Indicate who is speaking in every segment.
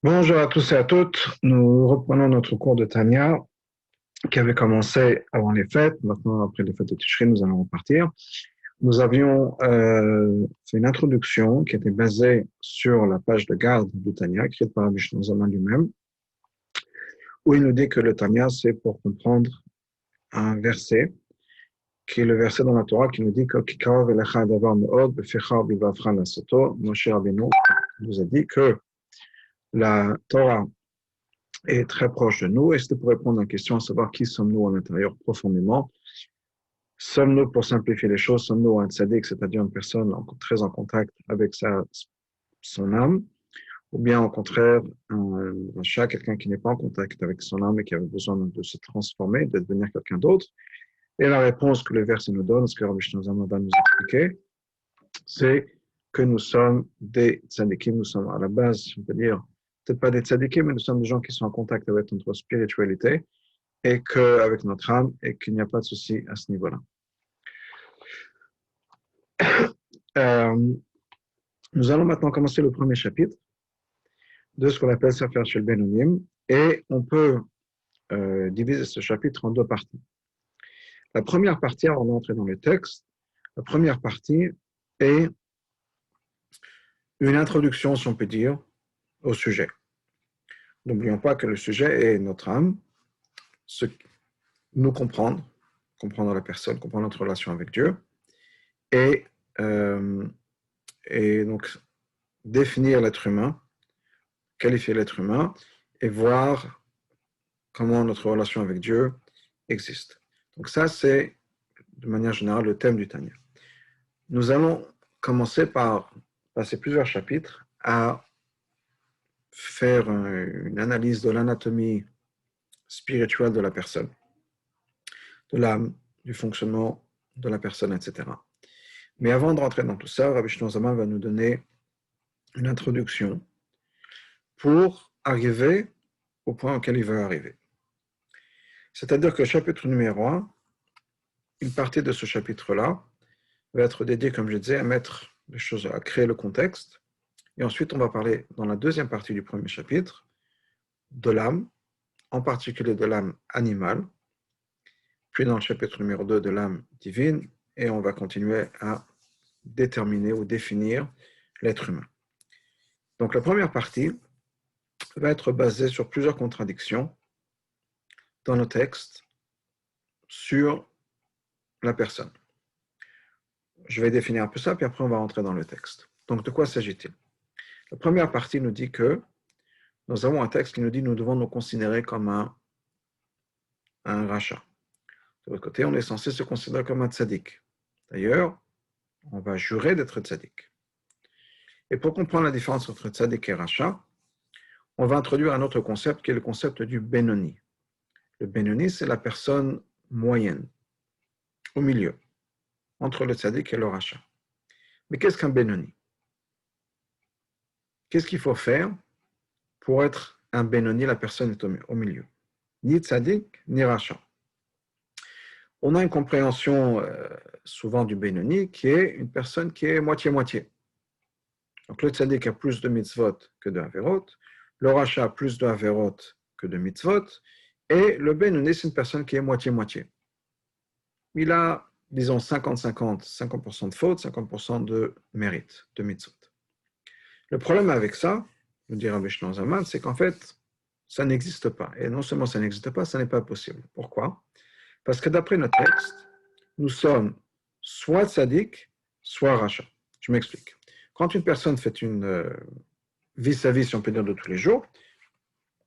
Speaker 1: Bonjour à tous et à toutes. Nous reprenons notre cours de Tanya qui avait commencé avant les fêtes. Maintenant, après les fêtes de Tishri, nous allons repartir. Nous avions fait une introduction qui était basée sur la page de garde de Tanya, écrite par Rabbi Shlomo Zalman lui-même, où il nous dit que le Tanya, c'est pour comprendre un verset, qui est le verset dans la Torah qui nous dit que Moshe Rabbeinu nous a dit que la Torah est très proche de nous. Et c'était pour répondre à la question, à savoir qui sommes-nous à l'intérieur profondément. Sommes-nous, pour simplifier les choses, sommes-nous un tzaddik, c'est-à-dire une personne très en contact avec son âme, ou bien au contraire, un rachat, quelqu'un qui n'est pas en contact avec son âme et qui avait besoin de se transformer, de devenir quelqu'un d'autre. Et la réponse que le verset nous donne, ce que Rabbi Shlomo va nous expliquer, c'est que nous sommes des tzaddikim, nous sommes à la base, on peut dire, peut-être pas des tzaddikim, mais nous sommes des gens qui sont en contact avec notre spiritualité et qu'avec notre âme, et qu'il n'y a pas de souci à ce niveau-là. Nous allons maintenant commencer le premier chapitre de ce qu'on appelle Sefer Shel Benonim, et on peut diviser ce chapitre en deux parties. La première partie, avant d'entrer dans le texte, la première partie est une introduction, si on peut dire, au sujet. N'oublions pas que le sujet est notre âme, nous comprendre la personne, comprendre notre relation avec Dieu, et donc définir l'être humain, qualifier l'être humain, et voir comment notre relation avec Dieu existe. Donc ça, c'est de manière générale le thème du Tanya. Nous allons commencer par passer plusieurs chapitres à faire une analyse de l'anatomie spirituelle de la personne, de l'âme, du fonctionnement de la personne, etc. Mais avant de rentrer dans tout ça, Rabbi Shlomo Zalman va nous donner une introduction pour arriver au point auquel il veut arriver. C'est-à-dire que le chapitre numéro 1, une partie de ce chapitre-là va être dédiée, comme je disais, à mettre les choses, à créer le contexte. Et ensuite, on va parler, dans la deuxième partie du premier chapitre, de l'âme, en particulier de l'âme animale, puis dans le chapitre numéro 2, de l'âme divine, et on va continuer à déterminer ou définir l'être humain. Donc la première partie va être basée sur plusieurs contradictions dans le texte sur la personne. Je vais définir un peu ça, puis après on va rentrer dans le texte. Donc de quoi s'agit-il? La première partie nous dit que nous avons un texte qui nous dit que nous devons nous considérer comme un rachat. De l'autre côté, on est censé se considérer comme un tzaddik. D'ailleurs, on va jurer d'être tzaddik. Et pour comprendre la différence entre tzaddik et rachat, on va introduire un autre concept qui est le concept du Benoni. Le Benoni, c'est la personne moyenne, au milieu, entre le tzaddik et le rachat. Mais qu'est-ce qu'un Benoni? Qu'est-ce qu'il faut faire pour être un Benoni? La personne est au milieu. Ni tzaddik, ni rachat. On a une compréhension souvent du Benoni qui est une personne qui est moitié-moitié. Donc le tzaddik a plus de mitzvot que de averot, le rachat a plus de averot que de mitzvot, et le Benoni, c'est une personne qui est moitié-moitié. Il a, disons, 50-50, 50% de faute, 50% de mérite, de mitzvot. Le problème avec ça, nous dit Rabbi Shlomo Zalman, c'est qu'en fait, ça n'existe pas. Et non seulement ça n'existe pas, ça n'est pas possible. Pourquoi? Parce que d'après notre texte, nous sommes soit tzaddik, soit rachat. Je m'explique. Quand une personne fait une vie sa vie, si on peut dire, de tous les jours,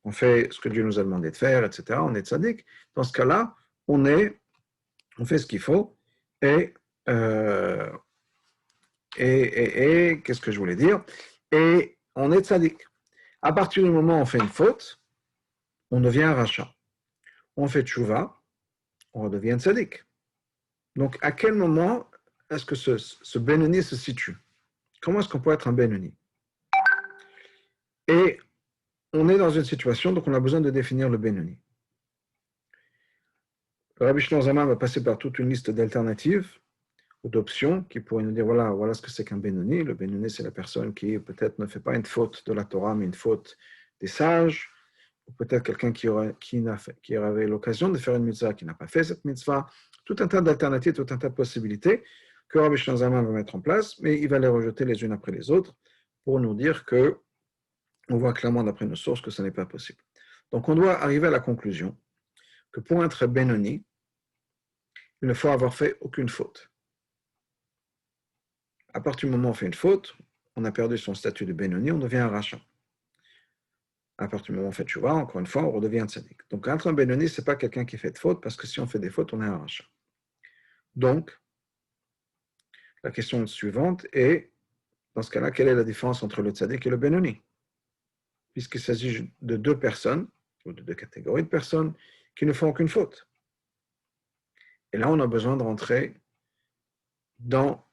Speaker 1: on fait ce que Dieu nous a demandé de faire, etc., on est tzaddik. Dans ce cas-là, on fait ce qu'il faut, et qu'est-ce que je voulais dire? Et on est tzaddik. À partir du moment où on fait une faute, on devient un rachat. On fait tchouva, on redevient tzaddik. Donc, à quel moment est-ce que ce Benoni se situe? Comment est-ce qu'on peut être un Benoni? Et on est dans une situation, donc on a besoin de définir le Benoni. Le Rabbi Shlomo Zalman va passer par toute une liste d'alternatives ou d'options qui pourraient nous dire, voilà ce que c'est qu'un Benoni. Le Benoni, c'est la personne qui peut-être ne fait pas une faute de la Torah, mais une faute des sages, ou peut-être quelqu'un qui aurait l'occasion de faire une mitzvah, qui n'a pas fait cette mitzvah, tout un tas d'alternatives, tout un tas de possibilités que Rabbi Shlomo Zalman va mettre en place, mais il va les rejeter les unes après les autres pour nous dire que on voit clairement d'après nos sources que ce n'est pas possible. Donc on doit arriver à la conclusion que pour être Benoni, il ne faut avoir fait aucune faute. À partir du moment où on fait une faute, on a perdu son statut de Benoni, on devient un rachat. À partir du moment où on fait tchouva, encore une fois, on redevient un tzaddik. Donc être un Benoni, ce n'est pas quelqu'un qui fait de faute, parce que si on fait des fautes, on est un rachat. Donc, la question suivante est, dans ce cas-là, quelle est la différence entre le tzaddik et le Benoni? Puisqu'il s'agit de deux personnes, ou de deux catégories de personnes, qui ne font aucune faute. Et là, on a besoin de rentrer dans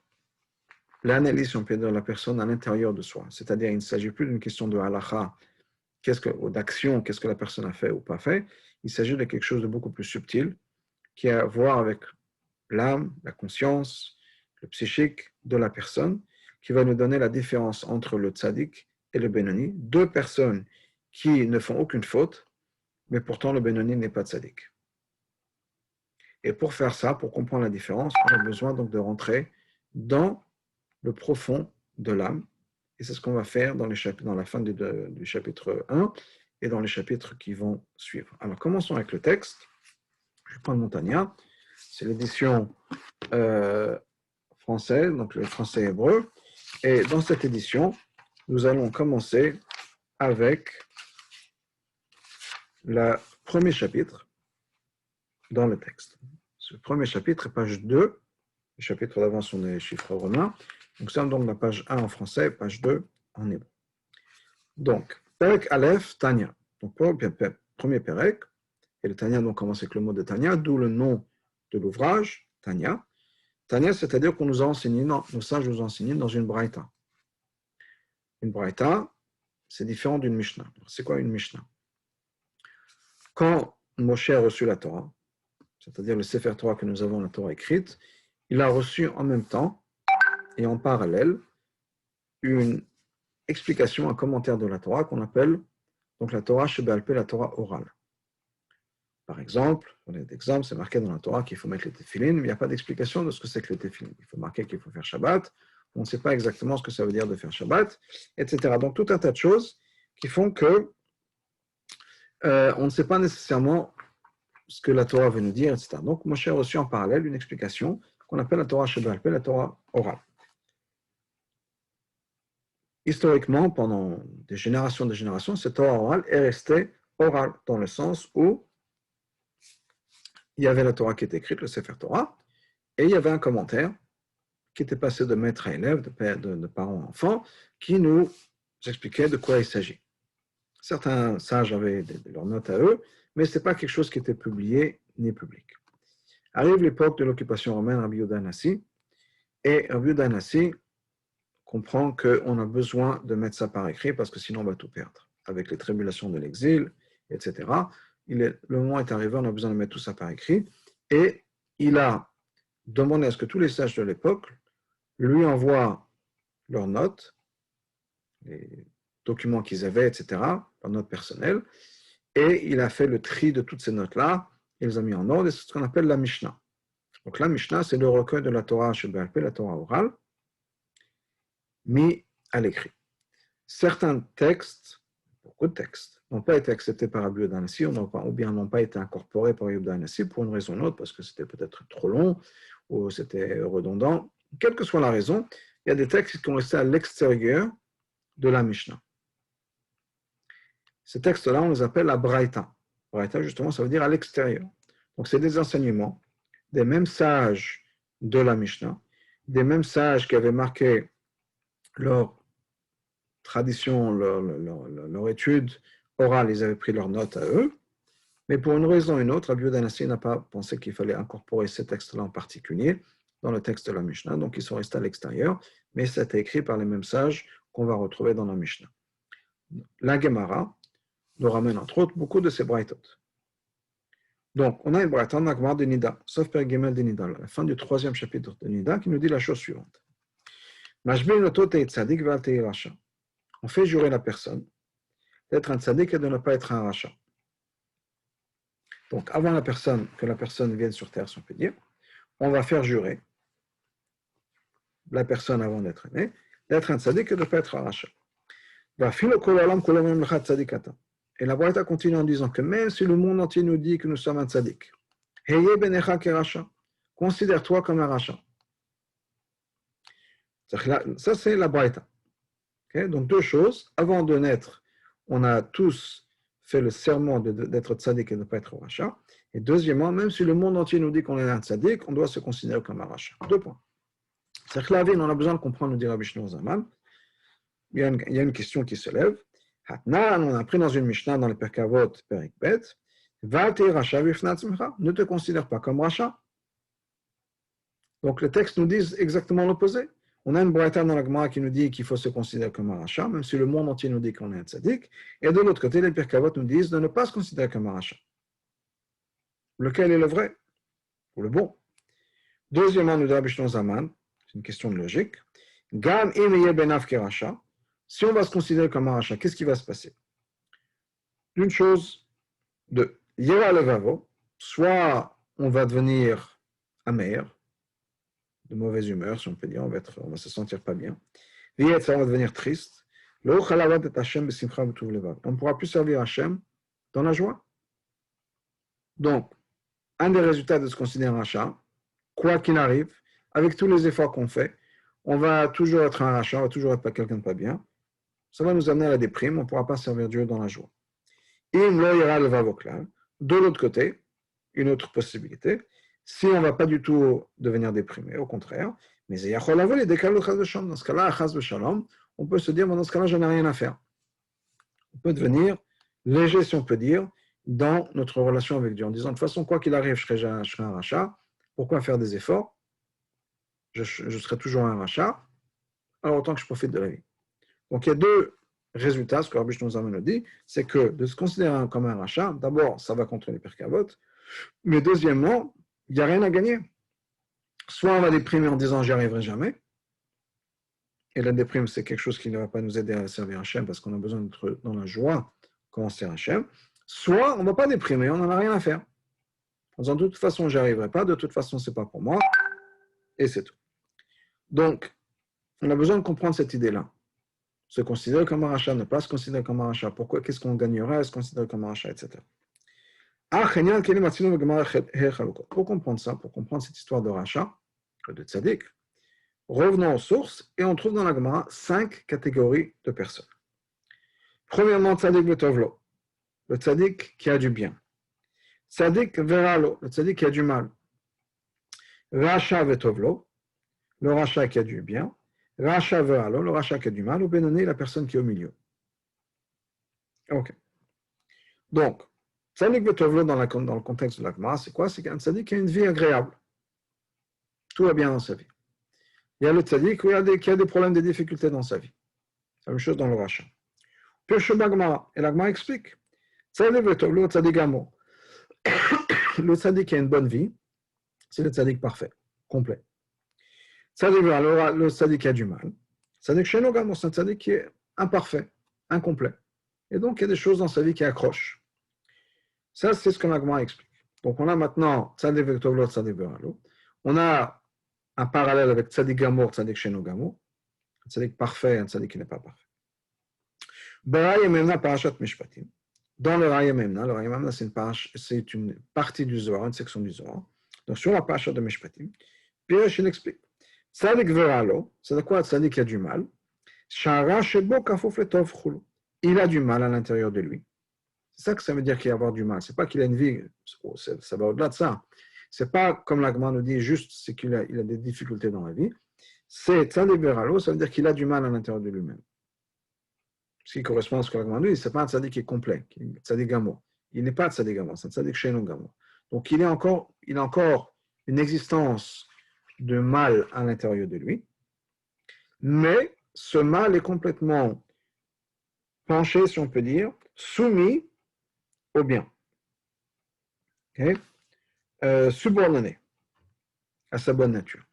Speaker 1: l'analyse, on peut dire, de la personne à l'intérieur de soi. C'est-à-dire, il ne s'agit plus d'une question de halakha, ou d'action, qu'est-ce que la personne a fait ou pas fait. Il s'agit de quelque chose de beaucoup plus subtil, qui a à voir avec l'âme, la conscience, le psychique de la personne, qui va nous donner la différence entre le tzaddik et le Benoni. Deux personnes qui ne font aucune faute, mais pourtant le Benoni n'est pas tzaddik. Et pour faire ça, pour comprendre la différence, on a besoin donc de rentrer dans le profond de l'âme. Et c'est ce qu'on va faire dans la fin du chapitre 1 et dans les chapitres qui vont suivre. Alors, commençons avec le texte. Je vais prendre mon Tanya. C'est l'édition française, donc le français hébreu. Et dans cette édition, nous allons commencer avec le premier chapitre dans le texte. Ce premier chapitre est page 2. Les chapitres d'avant sont des chiffres romains. Donc, nous sommes donc la page 1 en français, page 2 en hébreu. Donc, Perek Aleph, Tanya. Donc, premier Perek. Et le Tanya donc commence avec le mot de Tanya, d'où le nom de l'ouvrage, Tanya. Tanya, c'est-à-dire qu'on nous a enseigné, nos sages nous ont enseigné dans une braïta. Une braïta, c'est différent d'une Mishnah. C'est quoi une Mishnah? Quand Moshe a reçu la Torah, c'est-à-dire le Sefer Torah que nous avons, la Torah écrite, il a reçu en même temps et en parallèle une explication, un commentaire de la Torah qu'on appelle donc la Torah Sheba'al Peh, la Torah orale. Par exemple, c'est marqué dans la Torah qu'il faut mettre les téphilines, mais il n'y a pas d'explication de ce que c'est que les téphilines. Il faut marquer qu'il faut faire Shabbat, on ne sait pas exactement ce que ça veut dire de faire Shabbat, etc. Donc tout un tas de choses qui font que on ne sait pas nécessairement ce que la Torah veut nous dire, etc. Donc Moshe a reçu en parallèle une explication qu'on appelle la Torah Sheba'al Peh, la Torah orale. Historiquement, pendant des générations, cette Torah orale est restée orale, dans le sens où il y avait la Torah qui était écrite, le Sefer Torah, et il y avait un commentaire qui était passé de maître à élève, de parents à enfants, qui nous expliquait de quoi il s'agit. Certains sages avaient leurs notes à eux, mais ce n'était pas quelque chose qui était publié ni public. Arrive l'époque de l'occupation romaine, Rabbi Yehuda Hanassi, et Rabbi Yehuda Hanassi comprend qu'on a besoin de mettre ça par écrit parce que sinon on va tout perdre. Avec les tribulations de l'exil, etc., le moment est arrivé, on a besoin de mettre tout ça par écrit. Et il a demandé à ce que tous les sages de l'époque lui envoient leurs notes, les documents qu'ils avaient, etc., leurs notes personnelles. Et il a fait le tri de toutes ces notes-là, il les a mis en ordre, et c'est ce qu'on appelle la Mishnah. Donc la Mishnah, c'est le recueil de la Torah Sheba'al Peh, la Torah orale, mis à l'écrit. Certains textes, beaucoup de textes, n'ont pas été acceptés par Rabbi Yehuda Hanassi, ou bien n'ont pas été incorporés par Rabbi Yehuda Hanassi pour une raison ou une autre, parce que c'était peut-être trop long, ou c'était redondant. Quelle que soit la raison, il y a des textes qui ont resté à l'extérieur de la Mishnah. Ces textes-là, on les appelle la Braïta. Braïta, justement, ça veut dire à l'extérieur. Donc, c'est des enseignements des mêmes sages de la Mishnah, des mêmes sages qui avaient marqué leur tradition, leur étude orale, ils avaient pris leurs notes à eux, mais pour une raison ou une autre, Rabbi Yehuda Hanassi n'a pas pensé qu'il fallait incorporer ces textes-là en particulier dans le texte de la Mishnah, donc ils sont restés à l'extérieur, mais ça a été écrit par les mêmes sages qu'on va retrouver dans la Mishnah. La Gemara nous ramène entre autres beaucoup de ces braïtot. Donc, on a une braïta en Gemara de Nida, sauf Perek Gimel de Nida, la fin du 3e chapitre de Nida, qui nous dit la chose suivante. On fait jurer la personne, d'être un tzaddik et de ne pas être un rachat. Donc, avant que la personne vienne sur terre, si on peut dire, on va faire jurer la personne avant d'être née, d'être un tzaddik et de ne pas être un rachat. Et la Braïta continue en disant que même si le monde entier nous dit que nous sommes un tzaddik, considère-toi comme un rachat. Ça, c'est la Braïta. Okay? Donc, deux choses. Avant de naître, on a tous fait le serment d'être tzaddik et de ne pas être rachat. Et deuxièmement, même si le monde entier nous dit qu'on est un tzaddik, on doit se considérer comme un rachat. Deux points. C'est-à-dire que la vie, on a besoin de comprendre, nous dit Rabbi Shlomo Zalman. Il y a une question qui se lève. Hatnan, on a appris dans une Mishnah, dans le Pirkei Avot, Perik Bet, ne te considère pas comme rachat. Donc, le texte nous dit exactement l'opposé. On a une braïta dans la Gemara qui nous dit qu'il faut se considérer comme un rachat, même si le monde entier nous dit qu'on est un tzaddik. Et de l'autre côté, les Pirkei Avot nous disent de ne pas se considérer comme un rachat. Lequel est le vrai ou le bon? Deuxièmement, nous dit Rabbi Shlomo Zalman, c'est une question de logique. Gam im yeh benav keracha. Si on va se considérer comme un rachat, qu'est-ce qui va se passer? D'une chose, yera levavo, soit on va devenir amer, de mauvaise humeur, si on peut dire, on va se sentir pas bien. On va devenir triste. On ne pourra plus servir Hachem dans la joie. Donc, un des résultats de se considérer un rachat, quoi qu'il arrive, avec tous les efforts qu'on fait, on va toujours être un rachat, on va toujours être quelqu'un de pas bien. Ça va nous amener à la déprime, on ne pourra pas servir Dieu dans la joie. De l'autre côté, une autre possibilité, si on ne va pas du tout devenir déprimé, au contraire, mais dans ce cas-là, on peut se dire, dans ce cas-là, je n'ai rien à faire. On peut devenir léger, si on peut dire, dans notre relation avec Dieu, en disant, de toute façon, quoi qu'il arrive, je serai un rachat, pourquoi faire des efforts? Je serai toujours un rachat, alors autant que je profite de la vie. Donc, il y a deux résultats, ce que Rabbi Shlomo Zalman nous dit, c'est que de se considérer comme un rachat, d'abord, ça va contre les Pirkei Avot, mais deuxièmement, il n'y a rien à gagner. Soit on va déprimer en disant j'y arriverai jamais, et la déprime, c'est quelque chose qui ne va pas nous aider à servir Hachem parce qu'on a besoin d'être dans la joie quand on sert Hachem, soit on ne va pas déprimer, on n'en a rien à faire. En disant de toute façon, j'y arriverai pas, de toute façon, ce n'est pas pour moi, et c'est tout. Donc, on a besoin de comprendre cette idée-là. Se considérer comme un rachat, ne pas se considérer comme un rachat. Pourquoi? Qu'est-ce qu'on gagnerait à se considérer comme un rachat, etc. Pour comprendre ça, pour comprendre cette histoire de rachat, de tzaddik, revenons aux sources et on trouve dans la Gemara 5 catégories de personnes. Premièrement, tzaddik betovlo, le tzaddik qui a du bien. Tzaddik veralo, le tzaddik qui a du mal. Racha vetovlo, le rachat qui a du bien. Racha veralo, le rachat qui a du mal. Ou benoni, la personne qui est au milieu. Ok. Donc, tzaddik betovlo dans le contexte de la Gemara, c'est quoi? C'est qu'un tzaddik qui a une vie agréable. Tout va bien dans sa vie. Il y a le tzaddik qui a des problèmes, des difficultés dans sa vie. C'est la même chose dans le rachat. Puis et la Gemara explique. Tzaddik betovlo, tzaddik amo. Le tzaddik qui a une bonne vie, c'est le tzaddik parfait, complet. Le tzaddik qui a du mal. Tzaddik sheno gamo, c'est un tzaddik qui est imparfait, incomplet. Et donc, il y a des choses dans sa vie qui accrochent. Ça, c'est ce que la Gemara explique. Donc, on a maintenant tzaddik betovlo, tzaddik veralo. On a un parallèle avec tzaddik gamo, tzaddik sheno gamo. Un tzaddik parfait, un tzaddik qui n'est pas parfait. Baraya memna parashat mishpatim. Dans le Raya Memna, c'est une partie du Zohar, une section du Zohar. Donc, sur la parasha de Mishpatim, Piresh, il explique. Tzadik veralo, c'est de quoi Tzadik qui a du mal. Shara shebo kafuf letov chulu. Il a du mal à l'intérieur de lui. C'est ça que ça veut dire qu'il a avoir du mal. C'est pas qu'il a une vie, ça va au-delà de ça. C'est pas comme la Gemara nous dit juste, c'est qu'il a des difficultés dans la vie. C'est Tzadik veralo, ça veut dire qu'il a du mal à l'intérieur de lui-même. Ce qui correspond à ce que la Gemara dit, ce n'est pas un tzaddik qui est complet, tzaddik gamo. Il n'est pas tzaddik gamo, c'est un tzaddik sheno gamo. Donc il a encore une existence de mal à l'intérieur de lui, mais ce mal est complètement penché, si on peut dire, soumis au bien. Okay? Subordonné à sa bonne nature.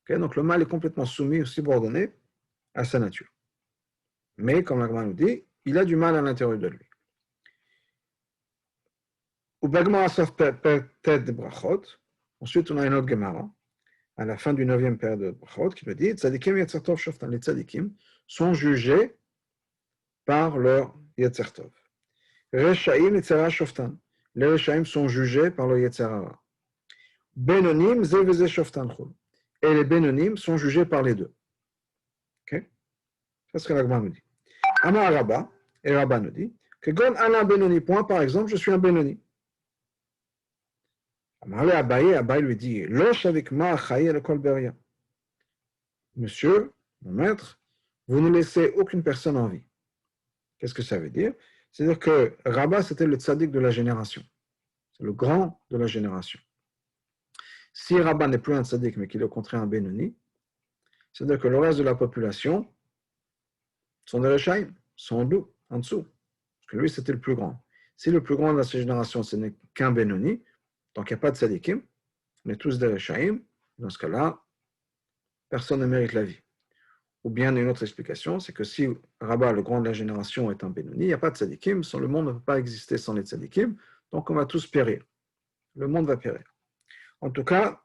Speaker 1: Okay? Donc le mal est complètement soumis ou subordonné à sa nature. Mais, comme la Gemara nous dit, il a du mal à l'intérieur de lui. Ensuite, on a une autre Gemara, à la fin du 9e période de Brachot, qui nous dit Tzadikim Yetzer Tov Shoftan. Les tzadikim sont jugés par leur Yetzer Tov. Reshaim Yetzera Shoftan. Les Reshaim sont jugés par leur Yetzer Hara. Benonim Ze Veze Shoftan Chol. Et les Benonim sont jugés par les deux. Okay? C'est ce que la Gemara nous dit. Amar Rabba, et Rabba nous dit que Gon Ana Benoni, point par exemple, je suis un Benoni. Amarle Abaye, Abaye lui dit Losh avec ma achaye le kol beria. Monsieur, mon maître, vous ne laissez aucune personne en vie. Qu'est-ce que ça veut dire? C'est-à-dire que Rabba, c'était le tzaddik de la génération. C'est le grand de la génération. Si Rabba n'est plus un tzaddik, mais qu'il est au contraire un Benoni, c'est-à-dire que le reste de la population sont des Rechaim, sont en dessous. Parce que lui, c'était le plus grand. Si le plus grand de sa génération, ce n'est qu'un Benoni, donc il n'y a pas de tzaddikim, on est tous des Rechaim, dans ce cas-là, personne ne mérite la vie. Ou bien une autre explication, c'est que si Rabba, le grand de la génération, est un Benoni, il n'y a pas de tzaddikim, le monde ne peut pas exister sans les tzaddikim, donc on va tous périr. Le monde va périr. En tout cas,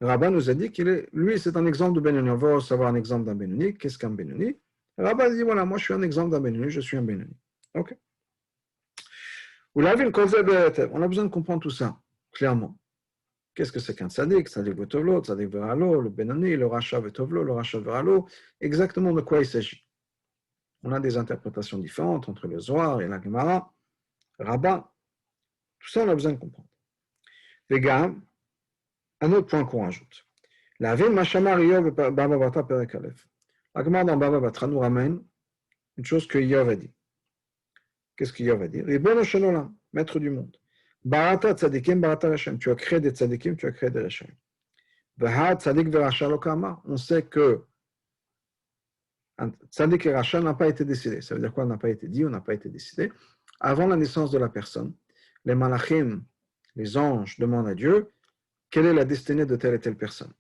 Speaker 1: Rabba nous a dit lui, c'est un exemple de Benoni. On va savoir un exemple d'un Benoni. Qu'est-ce qu'un Benoni? Rabba dit, voilà, moi je suis un exemple d'un Benoni, je suis un Benoni. Ok. On a besoin de comprendre tout ça, clairement. Qu'est-ce que c'est qu'un tzaddik? Tzaddik vetovlo, tzaddik veralo, le Benoni, le Racha vetovlo, le Racha veralo. Exactement de quoi il s'agit. On a des interprétations différentes entre le Zohar et la Gemara, Rabba. Tout ça, on a besoin de comprendre. Les gars, un autre point qu'on rajoute. La ville Mashamar Yov Baba Batra Perek Aleph. La Gemara dans Baba Batra nous ramène une chose que Yov a dit. Qu'est-ce que Yov a dit? Ribono shel olam, maître du monde. Barata tzadikim, barata reshaim. Tu as créé des tzadikim, tu as créé des reshaim. Vaha tzadik verasha lo kama. On sait que un tzadik et rasha n'a pas été décidé. Ça veut dire quoi? On n'a pas été dit, on n'a pas été décidé. Avant la naissance de la personne, les malachim, les anges demandent à Dieu quelle est la destinée de telle et telle personne.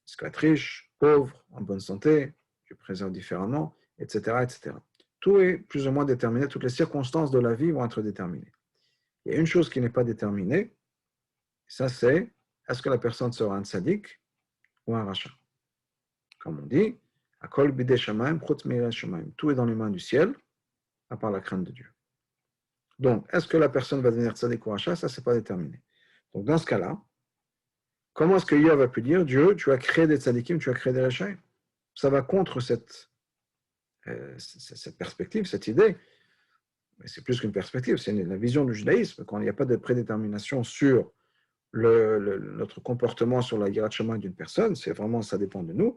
Speaker 1: Est-ce qu'elle est riche, pauvre, en bonne santé, Dieu préserve différemment, etc., etc. Tout est plus ou moins déterminé, toutes les circonstances de la vie vont être déterminées. Il y a une chose qui n'est pas déterminée, ça c'est, est-ce que la personne sera un tzaddik ou un rachat? Comme on dit, Akol bidei shamayim, chutz me'irei shamayim. Tout est dans les mains du ciel, à part la crainte de Dieu. Donc, est-ce que la personne va devenir tzaddik ou rachat? Ça, c'est pas déterminé. Donc, dans ce cas-là, comment est-ce que Yov a pu dire, Dieu, tu as créé des tzaddikim, tu as créé des rachats? Ça va contre cette perspective, cette idée. Mais c'est plus qu'une perspective, c'est la vision du judaïsme. Quand il n'y a pas de prédétermination sur notre comportement, sur la hirat shamayim d'une personne, c'est vraiment, ça dépend de nous.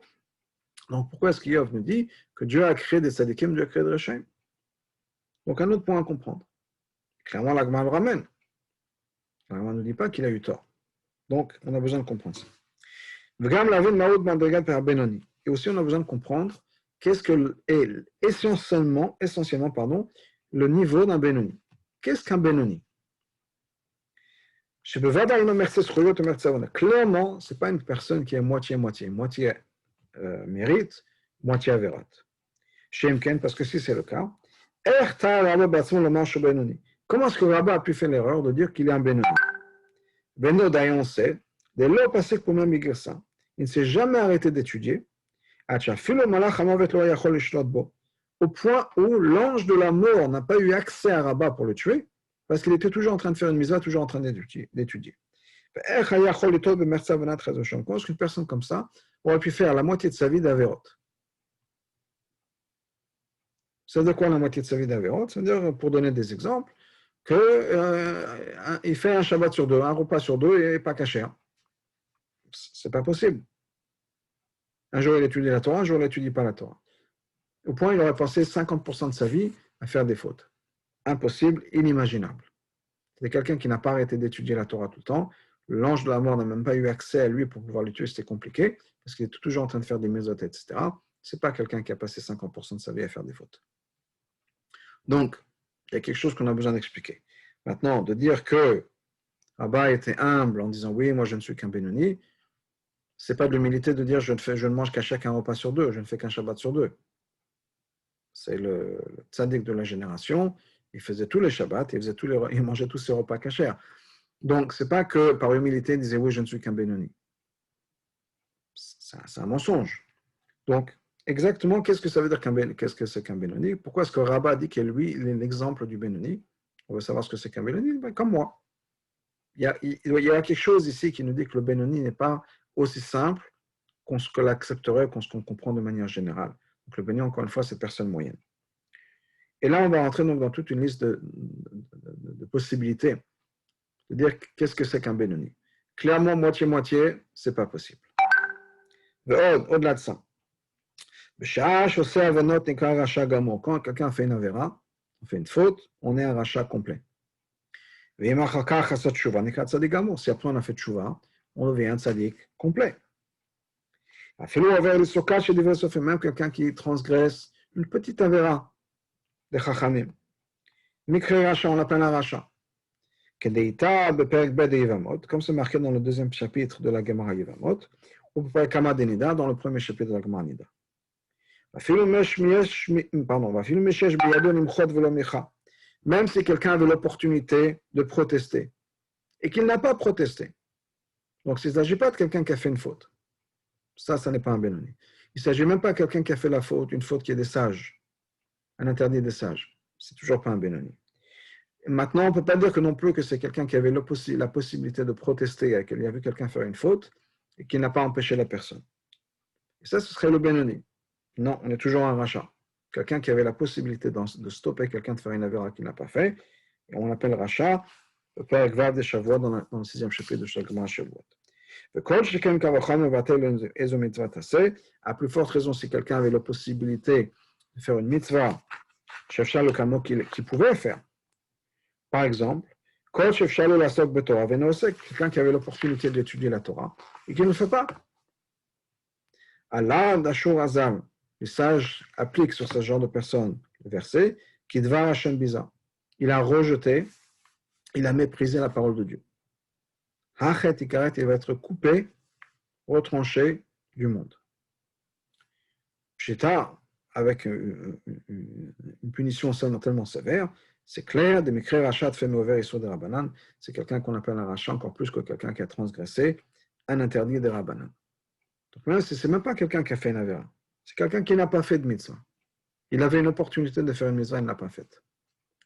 Speaker 1: Donc, pourquoi est-ce que Yov nous dit que Dieu a créé des tzaddikim, Dieu a créé des rachats? Donc, un autre point à comprendre. Clairement, la Gemara le ramène. La Gemara ne nous dit pas qu'il a eu tort. Donc, on a besoin de comprendre ça. Et aussi, on a besoin de comprendre qu'est-ce que est essentiellement, le niveau d'un Benoni. Qu'est-ce qu'un Benoni? Clairement, ce n'est pas une personne qui est moitié-moitié. Moitié mérite, moitié avérat. Parce que si c'est le cas, comment est-ce que Rabba a pu faire l'erreur de dire qu'il est un Benoni? Benodai, on sait, dès lors passé pour même ça, il ne s'est jamais arrêté d'étudier, au point où l'ange de la mort n'a pas eu accès à Rabba pour le tuer, parce qu'il était toujours en train de faire une misva, toujours en train d'étudier. Comment est-ce qu'une personne comme ça aurait pu faire la moitié de sa vie d'Averot? Ça veut dire quoi la moitié de sa vie d'Averot? Ça veut dire, pour donner des exemples, qu'il fait un Shabbat sur deux, un repas sur deux et pas caché. C'est pas possible. Un jour il étudie la Torah, un jour il n'étudie pas la Torah. Au point il aurait passé 50% de sa vie à faire des fautes. Impossible, inimaginable. C'est quelqu'un qui n'a pas arrêté d'étudier la Torah tout le temps. L'ange de la mort n'a même pas eu accès à lui pour pouvoir le tuer, c'était compliqué, parce qu'il est toujours en train de faire des mésotes, etc. C'est pas quelqu'un qui a passé 50% de sa vie à faire des fautes. Donc, il y a quelque chose qu'on a besoin d'expliquer. Maintenant, de dire que Rabba était humble en disant oui, moi je ne suis qu'un Benoni, c'est pas de l'humilité de dire je ne mange qu'à chaque un repas sur deux, je ne fais qu'un Shabbat sur deux. c'est le tzaddik de la génération, il faisait tous les Shabbats, il mangeait tous ses repas cachers. Donc, ce n'est pas que par humilité, il disait oui, je ne suis qu'un Benoni. C'est un mensonge. Donc, exactement, qu'est-ce que ça veut dire qu'est-ce que c'est qu'un Benoni? Pourquoi est-ce que Rabat dit que lui, il est l'exemple du Benoni? On veut savoir ce que c'est qu'un Benoni? Ben, comme moi. Il y a quelque chose ici qui nous dit que le Benoni n'est pas aussi simple qu'on l'accepterait, qu'on comprend de manière générale. Donc, le Benoni, encore une fois, c'est personne moyenne. Et là, on va rentrer donc dans toute une liste de possibilités de dire qu'est-ce que c'est qu'un Benoni. Clairement, moitié-moitié, c'est pas possible. Au-delà de ça, quand quelqu'un fait une avéra, on fait une faute, on est un rachat complet. Si après on a fait tchouva, on devient un tzaddik complet. Même quelqu'un qui transgresse une petite avéra de chachamim. Mikre racha, on l'appelle un rachat. Comme c'est marqué dans le deuxième chapitre de la Gemara Yevamot, ou Kama Denida, dans le premier chapitre de la Gemara Nida. Même si quelqu'un avait l'opportunité de protester et qu'il n'a pas protesté. Donc, il ne s'agit pas de quelqu'un qui a fait une faute. Ça n'est pas un Benoni. Il ne s'agit même pas de quelqu'un qui a fait la faute, une faute qui est des sages, un interdit des sages. C'est toujours pas un Benoni. Maintenant, on ne peut pas dire que non plus que c'est quelqu'un qui avait la possibilité de protester et qu'il a vu quelqu'un faire une faute et qui n'a pas empêché la personne. Et ça, ce serait le Benoni. Non, on est toujours un rachat. Quelqu'un qui avait la possibilité de stopper quelqu'un de faire une avéra qu'il n'a pas fait, et on l'appelle rachat, le père Gvav de Shavuot dans le 6e chapitre de Shagma Shavuot. À plus forte raison, si quelqu'un avait la possibilité de faire une mitzvah, qu'il pouvait faire. Par exemple, quelqu'un qui avait l'opportunité d'étudier la Torah et qui ne le fait pas. Allah d'Ashur Azam, les sages appliquent sur ce genre de personnes le verset qui dvar Hashem biza. Il a rejeté, il a méprisé la parole de Dieu. Hachet ikaret, il va être coupé, retranché du monde. Pshita, avec une punition tellement sévère, c'est clair, des mikre rachat fait mauvais et sur des rabanan, c'est quelqu'un qu'on appelle un rachat encore plus que quelqu'un qui a transgressé un interdit des rabanan. Donc là, ce n'est même pas quelqu'un qui a fait une avéra, c'est quelqu'un qui n'a pas fait de mitzvah. Il avait une opportunité de faire une mitzvah, il ne l'a pas faite.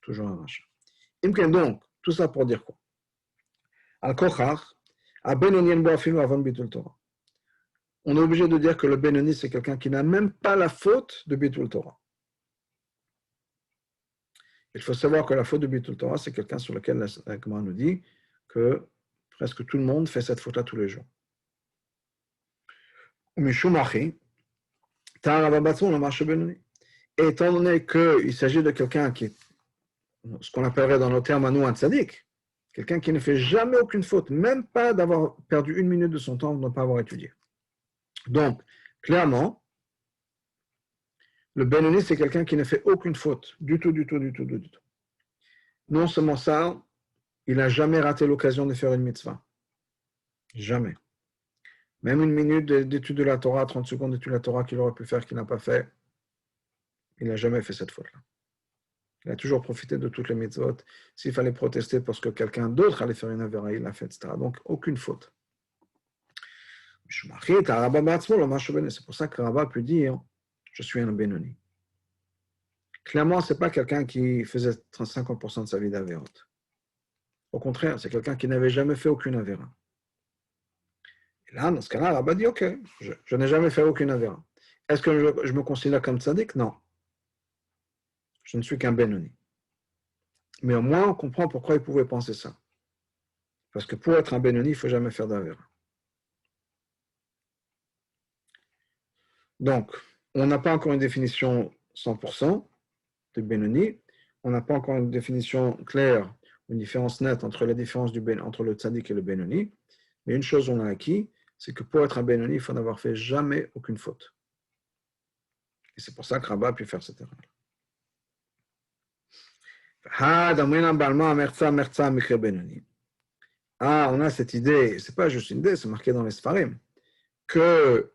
Speaker 1: Toujours un rachat. Donc, tout ça pour dire quoi? Al-Kochach, on est obligé de dire que le Benoni, c'est quelqu'un qui n'a même pas la faute de Bitul Torah. Il faut savoir que la faute de Bitul Torah, c'est quelqu'un sur lequel la Gemara nous dit que presque tout le monde fait cette faute-là tous les jours. Et étant donné qu'il s'agit de quelqu'un qui est ce qu'on appellerait dans nos termes à nous un tzaddik, quelqu'un qui ne fait jamais aucune faute, même pas d'avoir perdu une minute de son temps de ne pas avoir étudié. Donc, clairement, le Benoni, c'est quelqu'un qui ne fait aucune faute, du tout. Non seulement ça, il n'a jamais raté l'occasion de faire une mitzvah. Jamais. Même une minute d'étude de la Torah, 30 secondes d'étude de la Torah qu'il aurait pu faire, qu'il n'a pas fait, il n'a jamais fait cette faute-là. Il a toujours profité de toutes les mitzvot. S'il fallait protester parce que quelqu'un d'autre allait faire une avéra, il l'a fait, etc. Donc, aucune faute. C'est pour ça que Rabat peut dire je suis un Benoni. Clairement, ce n'est pas quelqu'un qui faisait 50% de sa vie d'avéra. Au contraire, c'est quelqu'un qui n'avait jamais fait aucune avéra. Et là, dans ce cas-là, Rabat dit ok, je n'ai jamais fait aucune avéra. Est-ce que je me considère comme tzaddik? Non. Je ne suis qu'un Benoni. Mais au moins, on comprend pourquoi il pouvait penser ça. Parce que pour être un Benoni, il ne faut jamais faire d'avéra. Donc, on n'a pas encore une définition 100% de Benoni. On n'a pas encore une définition claire, une différence nette entre la différence entre le tzaddik et le Benoni. Mais une chose on a acquis, c'est que pour être un Benoni, il faut n'avoir fait jamais aucune faute. Et c'est pour ça que Rabat a pu faire cette erreur. Ah, on a cette idée, c'est pas juste une idée, c'est marqué dans les Sfarim, que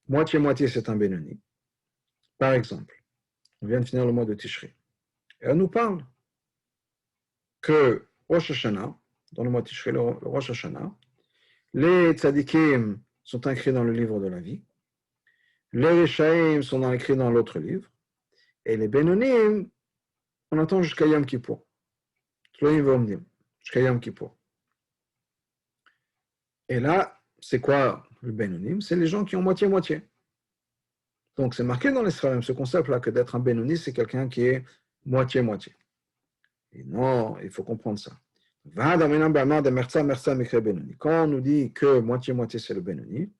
Speaker 1: moitié-moitié c'est un Benoni. Par exemple, On vient de finir le mois de Tishri. Et on nous parle que Rosh Hashanah, dans le mois de Tishri, le Rosh Hashanah, les tzadikim sont inscrits dans le livre de la vie, les Rishaim sont inscrits dans l'autre livre, et les Benonim, on attend jusqu'à Yom Kippour. Jusqu'à Yom Kippour. Et là, c'est quoi le Benonim? C'est les gens qui ont moitié-moitié. Donc, c'est marqué dans l'Israël, ce concept-là, que d'être un Benoni, c'est quelqu'un qui est moitié-moitié. Et non, il faut comprendre ça. Quand on nous dit que moitié-moitié, c'est le Benoni,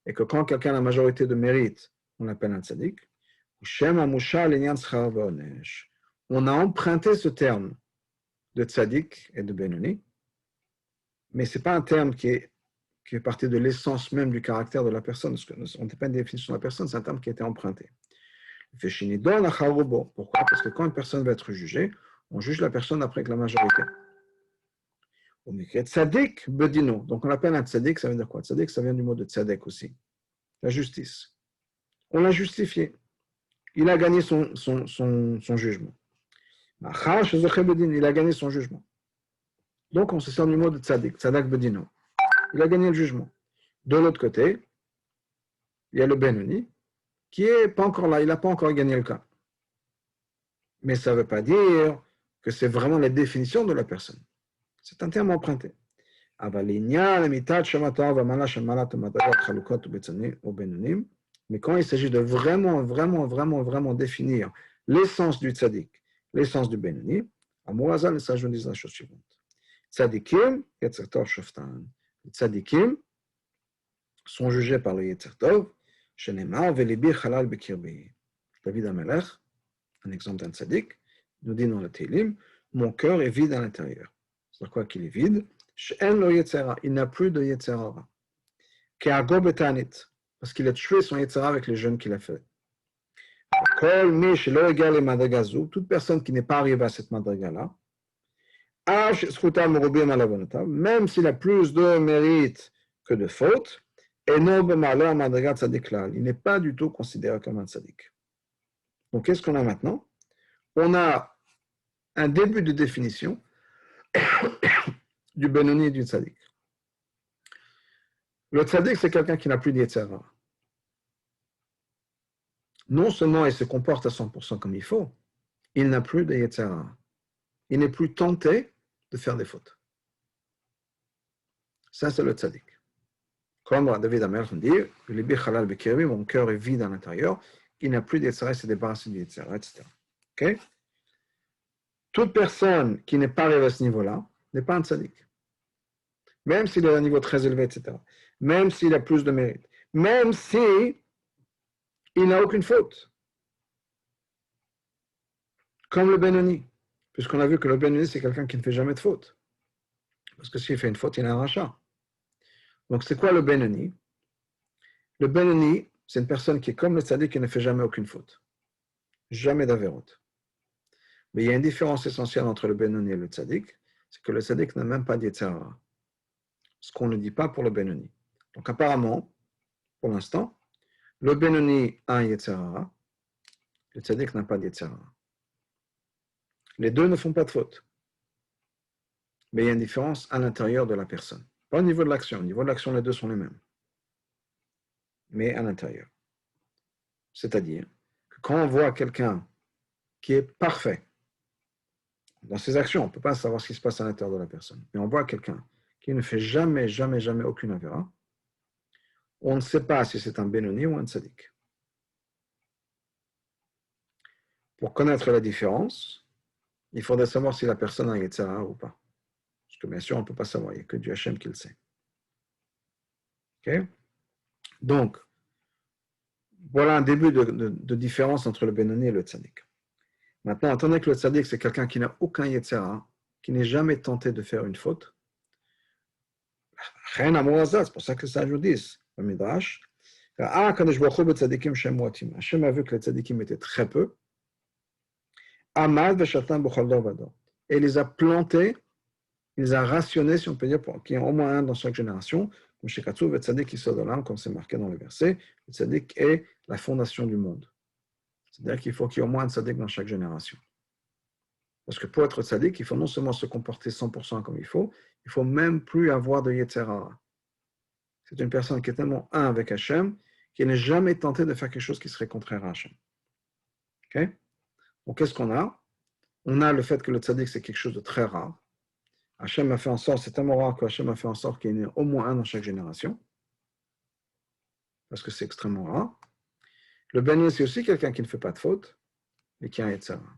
Speaker 1: et que quand quelqu'un a la majorité de mérite, on l'appelle un tzadik, on a emprunté ce terme de tzadik et de Benoni, mais ce n'est pas un terme qui est parti de l'essence même du caractère de la personne, parce qu'on n'a pas une définition de la personne, c'est un terme qui a été emprunté. Pourquoi? Parce que quand une personne va être jugée, on juge la personne après que la majorité. Tzadik bedino. Donc on l'appelle un tzadik, ça veut dire quoi? Tzadik, ça vient du mot de tzadek aussi. La justice. On l'a justifié. Il a gagné son jugement. Il a gagné son jugement. Donc on se sert du mot de tzadik, tzadak bedino. Il a gagné le jugement. De l'autre côté, il y a le Benoni, qui n'est pas encore là, il n'a pas encore gagné le cas. Mais ça ne veut pas dire que c'est vraiment la définition de la personne. C'est un terme emprunté. Mais quand il s'agit de vraiment définir l'essence du tzaddik, l'essence du Benoni, à Moazal, les sages disent la chose suivante. Tzaddikim, Yetzer Tov Shoftan. Les tzaddikim sont jugés par le Yetzer Tov, Shenemar velibi halal bekirbi. David HaMelech, un exemple d'un tzaddik, nous dit dans le Télim, mon cœur est vide à l'intérieur. C'est quoi qu'il est vide? Il n'a plus de Yetzer Hara. Parce qu'il a tué son Yetzer Hara avec les jeunes qu'il a fait. Toute personne qui n'est pas arrivée à cette madriga-là, même s'il a plus de mérite que de faute, il n'est pas du tout considéré comme un tzaddik. Donc, qu'est-ce qu'on a maintenant? On a un début de définition du Benoni et du tzaddik. Le tzaddik, c'est quelqu'un qui n'a plus d'Yetzer Hara. Non seulement il se comporte à 100% comme il faut, il n'a plus de Yetzer Hara. Il n'est plus tenté de faire des fautes. Ça, c'est le tzaddik. Comme David HaMelech dit, mon cœur est vide à l'intérieur, il n'a plus d'Yetzer Hara, il s'est débarrassé du Yetzer Hara, etc. Okay? Toute personne qui n'est pas arrivée à ce niveau-là n'est pas un tzaddik. Même s'il est à un niveau très élevé, etc. Même s'il a plus de mérite. Même s'il n'a aucune faute. Comme le Benoni. Puisqu'on a vu que le Benoni, c'est quelqu'un qui ne fait jamais de faute. Parce que s'il fait une faute, il a un rachat. Donc, c'est quoi le Benoni? Le Benoni, c'est une personne qui est comme le tzaddik qui ne fait jamais aucune faute. Jamais d'avérote. Mais il y a une différence essentielle entre le Benoni et le tzaddik, c'est que le tzaddik n'a même pas d'Yetzer Hara. Ce qu'on ne dit pas pour le Benoni. Donc, apparemment, pour l'instant, le Benoni a un Yetzer Hara, le tzaddik n'a pas d'Yetzer Hara. Les deux ne font pas de faute. Mais il y a une différence à l'intérieur de la personne. Pas au niveau de l'action. Au niveau de l'action, les deux sont les mêmes. Mais à l'intérieur. C'est-à-dire que quand on voit quelqu'un qui est parfait dans ses actions, on ne peut pas savoir ce qui se passe à l'intérieur de la personne. Mais on voit quelqu'un qui ne fait jamais aucune avéra, on ne sait pas si c'est un Benoni ou un tzaddik. Pour connaître la différence, il faudrait savoir si la personne a un Yetzer Hara ou pas. Parce que bien sûr, on ne peut pas savoir, il n'y a que du Hachem qui le sait. Okay? Donc, voilà un début de différence entre le Benoni et le tzaddik. Maintenant, étant donné que le tzaddik, c'est quelqu'un qui n'a aucun Yetzer Hara, qui n'est jamais tenté de faire une faute, c'est pour ça que ça nous dit, le Midrash, Hachem a vu que les tzaddikim étaient très peu, Amad v'shatan b'chol dor v'dor. Et il les a plantés, il les a rationnés, si on peut dire, pour qu'il y ait au moins un dans chaque génération, comme c'est marqué dans le verset, le tzaddik est la fondation du monde. C'est-à-dire qu'il faut qu'il y ait au moins un tzaddik dans chaque génération. Parce que pour être tzaddik, il faut non seulement se comporter 100% comme il faut même plus avoir de Yetzer Hara. C'est une personne qui est tellement un avec Hachem qu'il n'est jamais tenté de faire quelque chose qui serait contraire à Hachem. Okay? Donc, qu'est-ce qu'on a? On a le fait que le tzaddik, c'est quelque chose de très rare. Hachem a fait en sorte, c'est tellement rare que Hachem a fait en sorte qu'il y en ait au moins un dans chaque génération. Parce que c'est extrêmement rare. Le béni, c'est aussi quelqu'un qui ne fait pas de faute, mais qui a un Yetzer Hara,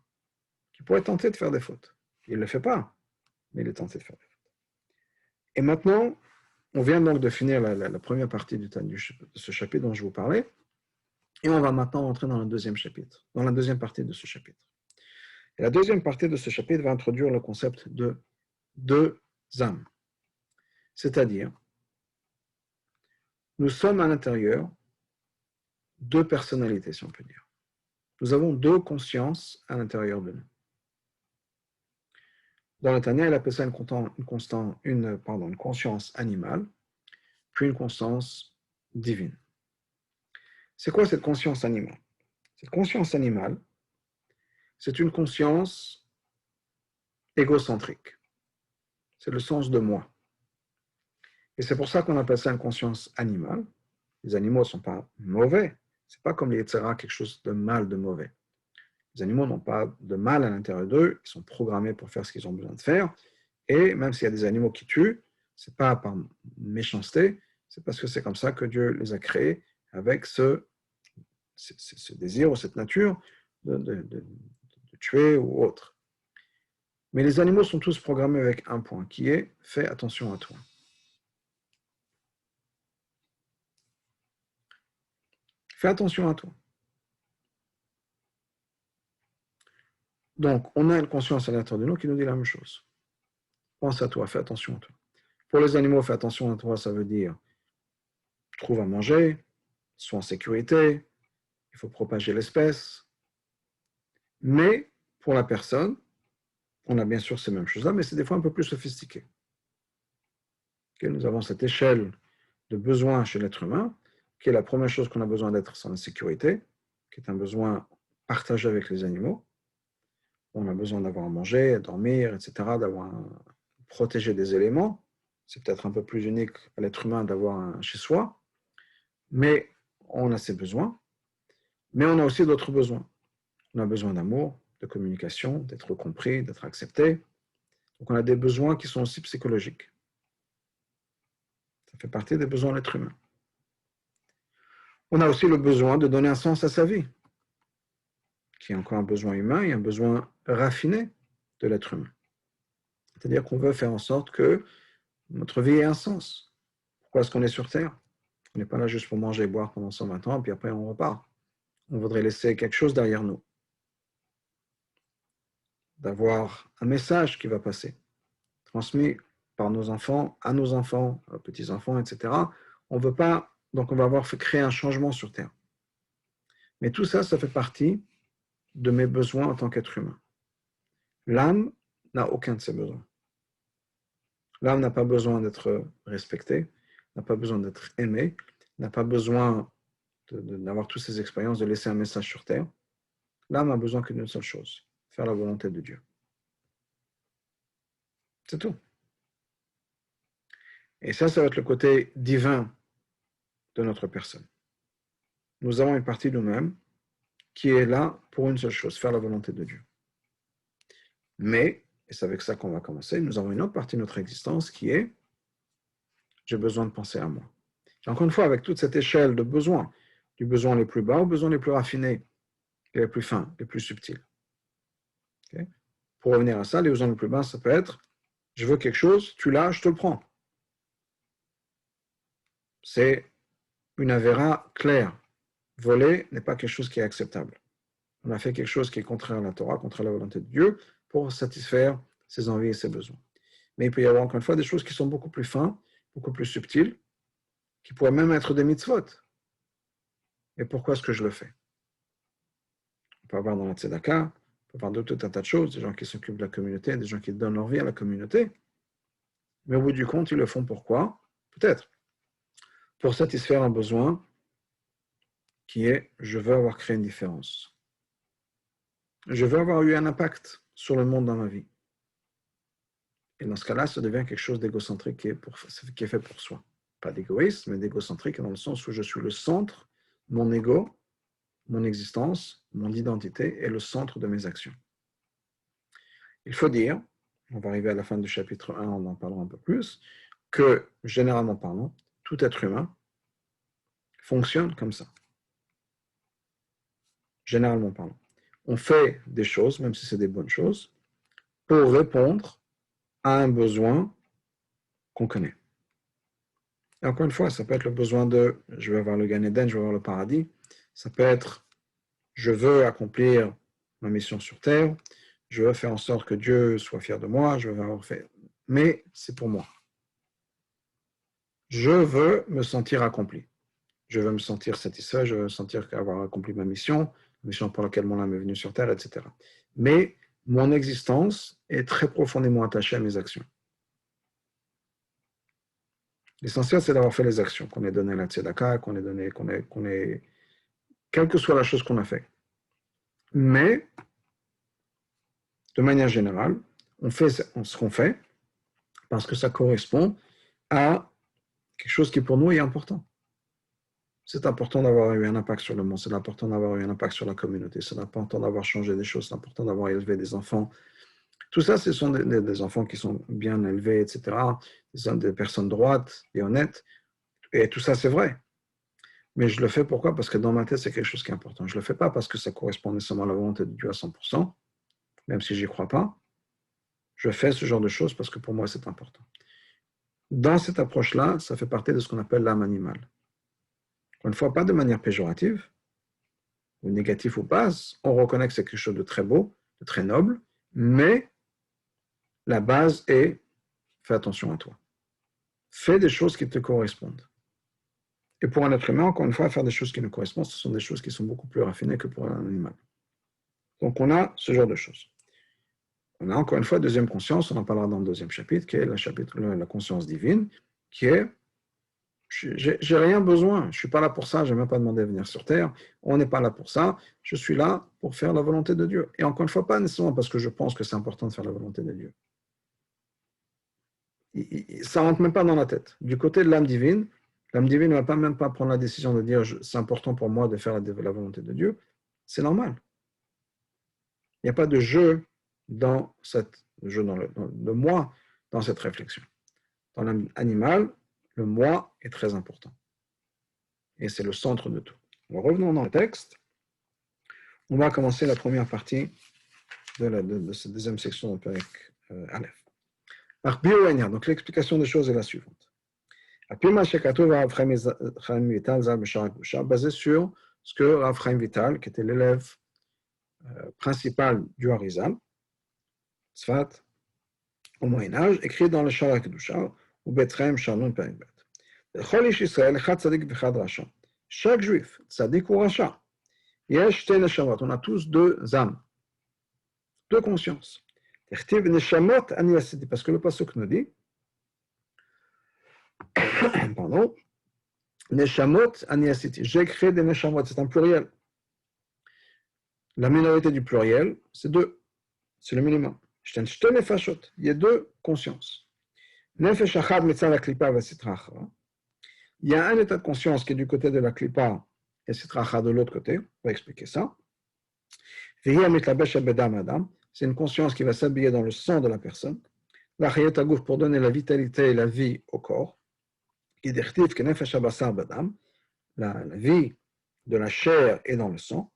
Speaker 1: qui pourrait tenter de faire des fautes. Il ne le fait pas, mais il est tenté de faire des fautes. Et maintenant, on vient donc de finir la première partie de ce chapitre dont je vous parlais, et on va maintenant entrer dans le deuxième chapitre, dans la deuxième partie de ce chapitre. Et la deuxième partie de ce chapitre va introduire le concept de deux âmes. C'est-à-dire, nous sommes à l'intérieur deux personnalités, si on peut dire. Nous avons deux consciences à l'intérieur de nous. Dans le Tanya, il appelle ça une conscience animale, puis une conscience divine. C'est quoi cette conscience animale? Cette conscience animale, c'est une conscience égocentrique. C'est le sens de moi. Et c'est pour ça qu'on appelle ça une conscience animale. Les animaux ne sont pas mauvais. Ce n'est pas comme les Yetzirah, quelque chose de mal, de mauvais. Les animaux n'ont pas de mal à l'intérieur d'eux. Ils sont programmés pour faire ce qu'ils ont besoin de faire. Et même s'il y a des animaux qui tuent, ce n'est pas par méchanceté, c'est parce que c'est comme ça que Dieu les a créés, avec ce désir ou cette nature de tuer ou autre. Mais les animaux sont tous programmés avec un point, qui est « fais attention à toi ». Fais attention à toi. Donc, on a une conscience à l'intérieur de nous qui nous dit la même chose. Pense à toi, fais attention à toi. Pour les animaux, fais attention à toi, ça veut dire trouve à manger, sois en sécurité, il faut propager l'espèce. Mais pour la personne, on a bien sûr ces mêmes choses-là, mais c'est des fois un peu plus sophistiqué. Okay, nous avons cette échelle de besoin chez l'être humain, qui est la première chose qu'on a besoin d'être sans la sécurité, qui est un besoin partagé avec les animaux. On a besoin d'avoir à manger, à dormir, etc., protéger des éléments. C'est peut-être un peu plus unique à l'être humain d'avoir un chez soi, mais on a ces besoins. Mais on a aussi d'autres besoins. On a besoin d'amour, de communication, d'être compris, d'être accepté. Donc on a des besoins qui sont aussi psychologiques. Ça fait partie des besoins de l'être humain. On a aussi le besoin de donner un sens à sa vie, qui est encore un besoin humain et un besoin raffiné de l'être humain. C'est-à-dire qu'on veut faire en sorte que notre vie ait un sens. Pourquoi est-ce qu'on est sur Terre? On n'est pas là juste pour manger et boire pendant 120 ans, puis après on repart. On voudrait laisser quelque chose derrière nous. D'avoir un message qui va passer, transmis par nos enfants, à nos enfants, à nos petits-enfants, etc. On veut pas, donc on va avoir fait créer un changement sur Terre. Mais tout ça, ça fait partie de mes besoins en tant qu'être humain. L'âme n'a aucun de ces besoins. L'âme n'a pas besoin d'être respectée, n'a pas besoin d'être aimée, n'a pas besoin d'avoir toutes ces expériences, de laisser un message sur Terre. L'âme a besoin que d'une seule chose, faire la volonté de Dieu. C'est tout. Et ça va être le côté divin de notre personne. Nous avons une partie de nous-mêmes qui est là pour une seule chose, faire la volonté de Dieu. Mais, et c'est avec ça qu'on va commencer, nous avons une autre partie de notre existence qui est j'ai besoin de penser à moi. Et encore une fois, avec toute cette échelle de besoins, du besoin les plus bas aux besoins les plus raffinés, et les plus fins, les plus subtils. Okay? Pour revenir à ça, les besoins les plus bas, ça peut être je veux quelque chose, tu l'as, je te le prends. C'est une avéra claire. Voler n'est pas quelque chose qui est acceptable. On a fait quelque chose qui est contraire à la Torah, contraire à la volonté de Dieu, pour satisfaire ses envies et ses besoins. Mais il peut y avoir encore une fois des choses qui sont beaucoup plus fines, beaucoup plus subtiles, qui pourraient même être des mitzvot. Et pourquoi est-ce que je le fais? On peut avoir dans la tzedaka, on peut avoir de tout un tas de choses, des gens qui s'occupent de la communauté, des gens qui donnent leur vie à la communauté. Mais au bout du compte, ils le font pourquoi? Peut-être pour satisfaire un besoin qui est je veux avoir créé une différence. je veux avoir eu un impact sur le monde dans ma vie. Et dans ce cas-là, ça devient quelque chose d'égocentrique qui est fait pour soi. Pas d'égoïsme, mais d'égocentrique dans le sens où je suis le centre, mon ego, mon existence, mon identité est le centre de mes actions. Il faut dire, on va arriver à la fin du chapitre 1, on en parlera un peu plus, que, généralement parlant, tout être humain fonctionne comme ça. Généralement parlant. On fait des choses, même si c'est des bonnes choses, pour répondre à un besoin qu'on connaît. Et encore une fois, ça peut être le besoin de je veux avoir le Gan Eden, je veux avoir le paradis. Ça peut être je veux accomplir ma mission sur Terre, je veux faire en sorte que Dieu soit fier de moi, je veux avoir fait. Mais c'est pour moi. Je veux me sentir accompli. Je veux me sentir satisfait, je veux me sentir avoir accompli ma mission pour laquelle mon âme est venue sur Terre, etc. Mais mon existence est très profondément attachée à mes actions. L'essentiel, c'est d'avoir fait les actions, qu'on ait donné la tzedaka, quelle que soit la chose qu'on a fait. Mais, de manière générale, on fait ce qu'on fait parce que ça correspond à quelque chose qui pour nous est important. C'est important d'avoir eu un impact sur le monde, c'est important d'avoir eu un impact sur la communauté, c'est important d'avoir changé des choses, c'est important d'avoir élevé des enfants. Tout ça, ce sont des enfants qui sont bien élevés, etc. Ce sont des personnes droites et honnêtes. Et tout ça, c'est vrai. Mais je le fais pourquoi? Parce que dans ma tête, c'est quelque chose qui est important. Je ne le fais pas parce que ça correspond nécessairement à la volonté de Dieu à 100%, même si je n'y crois pas. Je fais ce genre de choses parce que pour moi, c'est important. Dans cette approche-là, ça fait partie de ce qu'on appelle l'âme animale. Une fois, pas de manière péjorative, ou négative ou basse, on reconnaît que c'est quelque chose de très beau, de très noble, mais la base est fais attention à toi. Fais des choses qui te correspondent. Et pour un être humain, encore une fois, faire des choses qui nous correspondent, ce sont des choses qui sont beaucoup plus raffinées que pour un animal. Donc on a ce genre de choses. On a encore une fois deuxième conscience, on en parlera dans le deuxième chapitre, qui est la conscience divine, qui est j'ai rien besoin, je ne suis pas là pour ça, je n'ai même pas demandé à venir sur Terre, on n'est pas là pour ça, je suis là pour faire la volonté de Dieu. Et encore une fois, pas nécessairement parce que je pense que c'est important de faire la volonté de Dieu. Ça ne rentre même pas dans la tête. Du côté de l'âme divine ne va même pas prendre la décision de dire c'est important pour moi de faire la volonté de Dieu. C'est normal. Il n'y a pas de jeu dans le moi dans cette réflexion. Dans l'âme animale, le moi est très important. Et c'est le centre de tout. Alors, revenons dans le texte. On va commencer la première partie de cette deuxième section de Perek Aleph. Donc l'explication des choses est la suivante. Basé sur ce que Rav Chaim Vital, qui était l'élève principal du Harizal, Tzfat, au Moyen-Âge, écrit dans le Shara Kedusha, ou Betrem Shalom Perek Bet. Chaque juif, tzadik ou racha, on a tous deux âmes, deux consciences. Parce que le pasuk nous dit, pardon, Neshamot aniasiti, j'ai créé des neshamot, c'est un pluriel. La minorité du pluriel, c'est deux, c'est le minimum. Il y a deux consciences. Nefesh achad mitzad aklipa v'sitra achra. Il y a un état de conscience qui est du côté de la klipa et sitra achra de l'autre côté. On va expliquer ça. C'est une conscience qui va s'habiller dans le sang de la personne. Pour donner la vitalité et la vie au corps. La vie de la chair est dans le sang.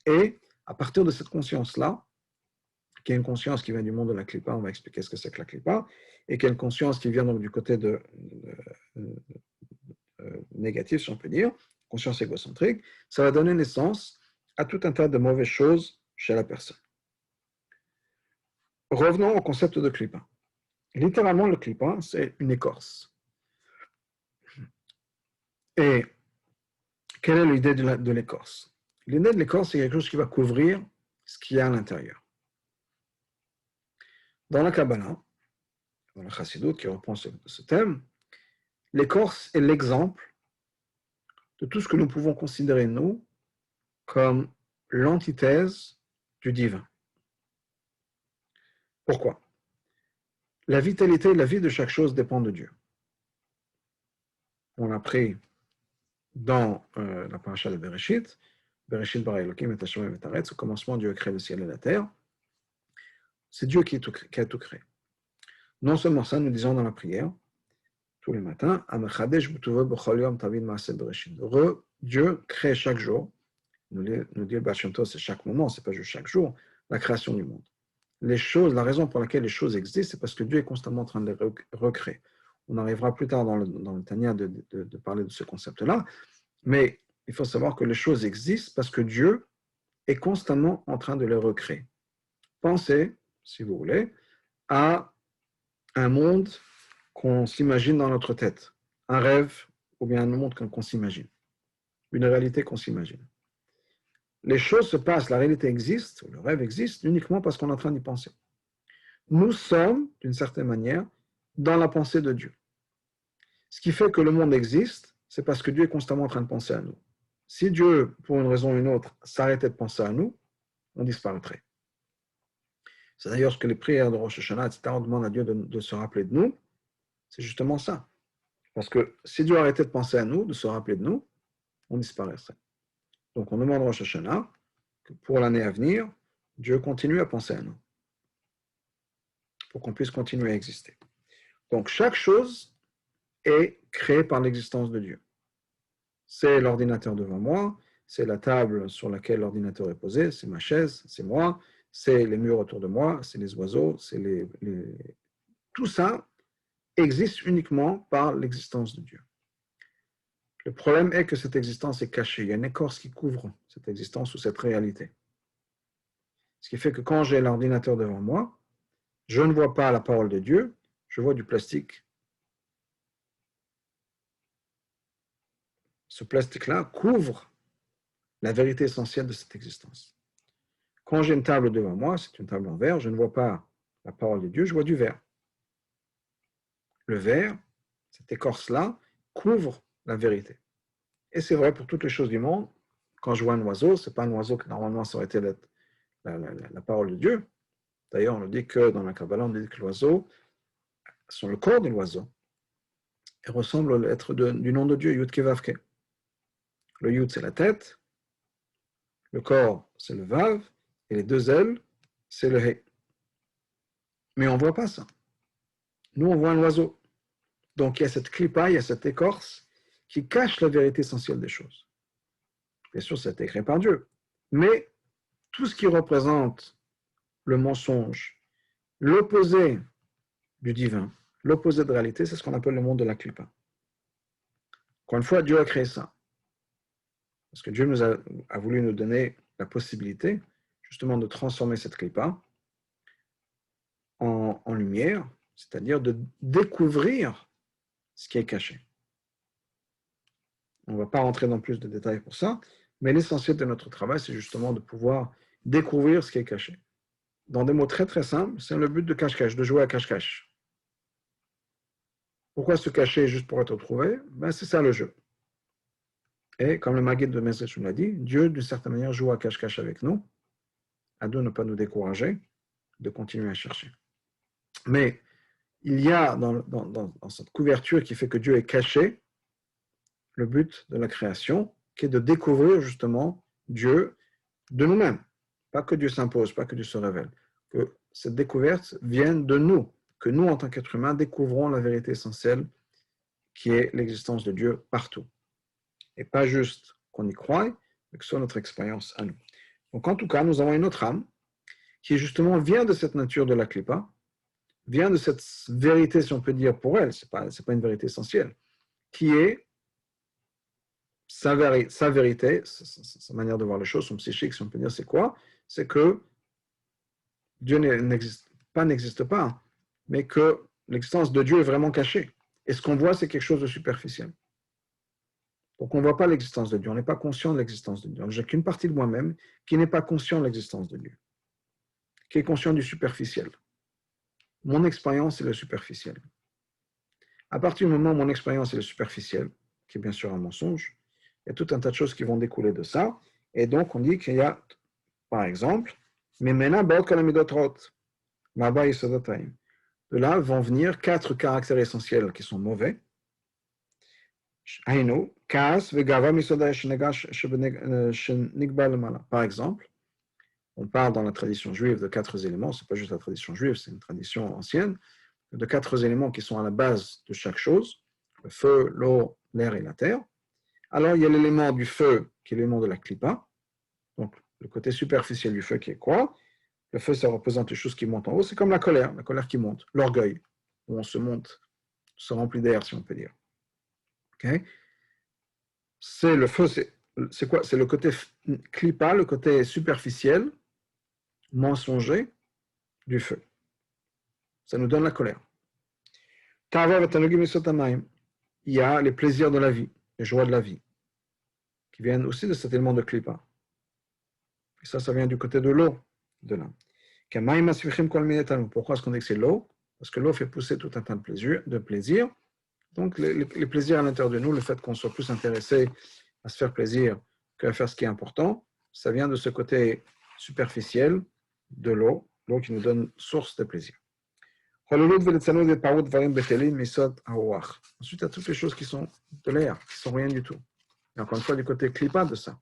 Speaker 1: Et à partir de cette conscience-là, qui est une conscience qui vient du monde de la klipa, on va expliquer ce que c'est que la klipa, et qui est une conscience qui vient donc du côté négatif, si on peut dire, conscience égocentrique, ça va donner naissance à tout un tas de mauvaises choses chez la personne. Revenons au concept de klipa. Littéralement, le klipa, c'est une écorce. Et quelle est l'idée de l'écorce? L'idée de l'écorce, c'est quelque chose qui va couvrir ce qu'il y a à l'intérieur. Dans la Kabbalah, dans la Chassidut qui reprend ce thème, l'écorce est l'exemple de tout ce que nous pouvons considérer, nous, comme l'antithèse du divin. Pourquoi? La vitalité, la vie de chaque chose dépend de Dieu. On l'a appris dans la paracha de Bereshit, Bereshit bara Elokim et Hashem et Haaretz, au commencement Dieu a créé le ciel et la terre. C'est Dieu qui a tout créé. Non seulement ça, nous disons dans la prière, tous les matins, Dieu crée chaque jour, nous dit le Baal Shem Tov, c'est chaque moment, c'est pas juste chaque jour, la création du monde. Les choses, la raison pour laquelle les choses existent, c'est parce que Dieu est constamment en train de les recréer. On arrivera plus tard dans le Tanya de parler de ce concept-là, mais il faut savoir que les choses existent parce que Dieu est constamment en train de les recréer. Pensez, si vous voulez, à un monde qu'on s'imagine dans notre tête, un rêve ou bien un monde qu'on s'imagine, une réalité qu'on s'imagine. Les choses se passent, la réalité existe, le rêve existe uniquement parce qu'on est en train d'y penser. Nous sommes, d'une certaine manière, dans la pensée de Dieu. Ce qui fait que le monde existe, c'est parce que Dieu est constamment en train de penser à nous. Si Dieu, pour une raison ou une autre, s'arrêtait de penser à nous, on disparaîtrait. C'est d'ailleurs ce que les prières de Rosh Hashanah, etc., on demande à Dieu de se rappeler de nous. C'est justement ça. Parce que si Dieu arrêtait de penser à nous, de se rappeler de nous, on disparaîtrait. Donc on demande à Rosh Hashanah que pour l'année à venir, Dieu continue à penser à nous. Pour qu'on puisse continuer à exister. Donc chaque chose est créée par l'existence de Dieu. C'est l'ordinateur devant moi, c'est la table sur laquelle l'ordinateur est posé, c'est ma chaise, c'est moi, c'est les murs autour de moi, c'est les oiseaux, c'est tout ça existe uniquement par l'existence de Dieu. Le problème est que cette existence est cachée. Il y a une écorce qui couvre cette existence ou cette réalité. Ce qui fait que quand j'ai l'ordinateur devant moi, je ne vois pas la parole de Dieu, je vois du plastique. Ce plastique-là couvre la vérité essentielle de cette existence. Quand j'ai une table devant moi, c'est une table en verre, je ne vois pas la parole de Dieu, je vois du verre. Le verre, cette écorce-là, couvre la vérité. Et c'est vrai pour toutes les choses du monde. Quand je vois un oiseau, ce n'est pas un oiseau que normalement ça aurait été la parole de Dieu. D'ailleurs, on nous dit que dans la Kabbalah, on dit que l'oiseau, sur le corps de l'oiseau, il ressemble à l'être du nom de Dieu, Yud Kevavke. Le Yud, c'est la tête, le corps, c'est le Vav, et les deux ailes, c'est le He. Mais on ne voit pas ça. Nous, on voit un oiseau. Donc, il y a cette clipa, il y a cette écorce qui cache la vérité essentielle des choses. Bien sûr, c'est écrit par Dieu. Mais tout ce qui représente le mensonge, l'opposé du divin, l'opposé de réalité, c'est ce qu'on appelle le monde de la clipa. Encore une fois, Dieu a créé ça. Parce que Dieu a voulu nous donner la possibilité, justement, de transformer cette clipa en lumière, c'est-à-dire de découvrir ce qui est caché. On ne va pas rentrer dans plus de détails pour ça, mais l'essentiel de notre travail, c'est justement de pouvoir découvrir ce qui est caché. Dans des mots très très simples, c'est le but de cache-cache, de jouer à cache-cache. Pourquoi se cacher juste pour être trouvé? C'est ça le jeu. Et comme le Maguide de Mesrich l'a dit, Dieu, d'une certaine manière, joue à cache-cache avec nous, à ne pas nous décourager, de continuer à chercher. Mais il y a dans cette couverture qui fait que Dieu est caché, le but de la création, qui est de découvrir justement Dieu de nous-mêmes. Pas que Dieu s'impose, pas que Dieu se révèle. Que cette découverte vienne de nous, que nous, en tant qu'êtres humains, découvrons la vérité essentielle qui est l'existence de Dieu partout. Et pas juste qu'on y croie, mais que ce soit notre expérience à nous. Donc en tout cas, nous avons une autre âme qui justement vient de cette nature de la Klippa, vient de cette vérité, si on peut dire pour elle, c'est pas une vérité essentielle, qui est sa vérité, sa manière de voir les choses, son psychique, si on peut dire, c'est quoi? C'est que Dieu n'existe pas, mais que l'existence de Dieu est vraiment cachée. Et ce qu'on voit, c'est quelque chose de superficiel. Donc on ne voit pas l'existence de Dieu, on n'est pas conscient de l'existence de Dieu. J'ai qu'une partie de moi-même qui n'est pas conscient de l'existence de Dieu, qui est conscient du superficiel. Mon expérience est le superficiel. À partir du moment où mon expérience est le superficiel, qui est bien sûr un mensonge, il y a tout un tas de choses qui vont découler de ça, Et donc, on dit qu'il y a, par exemple, Memena Baot Kalamidot Rot, Maba Yisodotayim. De là vont venir 4 caractères essentiels qui sont mauvais. Aïnou, Kaas, Vegava Misoda Shenigba Lemala. Par exemple, on parle dans la tradition juive de 4 éléments, ce n'est pas juste la tradition juive, c'est une tradition ancienne, de 4 éléments qui sont à la base de chaque chose, le feu, l'eau, l'air et la terre. Alors, il y a l'élément du feu, qui est l'élément de la klipa, donc le côté superficiel du feu qui est quoi? Le feu, ça représente les choses qui montent en haut, c'est comme la colère qui monte, l'orgueil, où on se monte, se remplit d'air, si on peut dire. Okay? C'est le feu, c'est quoi? C'est le côté klipa, le côté superficiel, mensonger du feu. Ça nous donne la colère. Il y a les plaisirs de la vie, les joies de la vie, qui viennent aussi de cet élément de klipa. Et ça vient du côté de l'eau, de l'âme. Pourquoi est-ce qu'on dit que c'est l'eau? Parce que l'eau fait pousser tout un tas de plaisirs. Donc, les plaisirs à l'intérieur de nous, le fait qu'on soit plus intéressé à se faire plaisir qu'à faire ce qui est important, ça vient de ce côté superficiel de l'eau qui nous donne source de plaisir. Ensuite, il y a toutes les choses qui sont de l'air, qui ne sont rien du tout. Et encore une fois, du côté clipat de ça.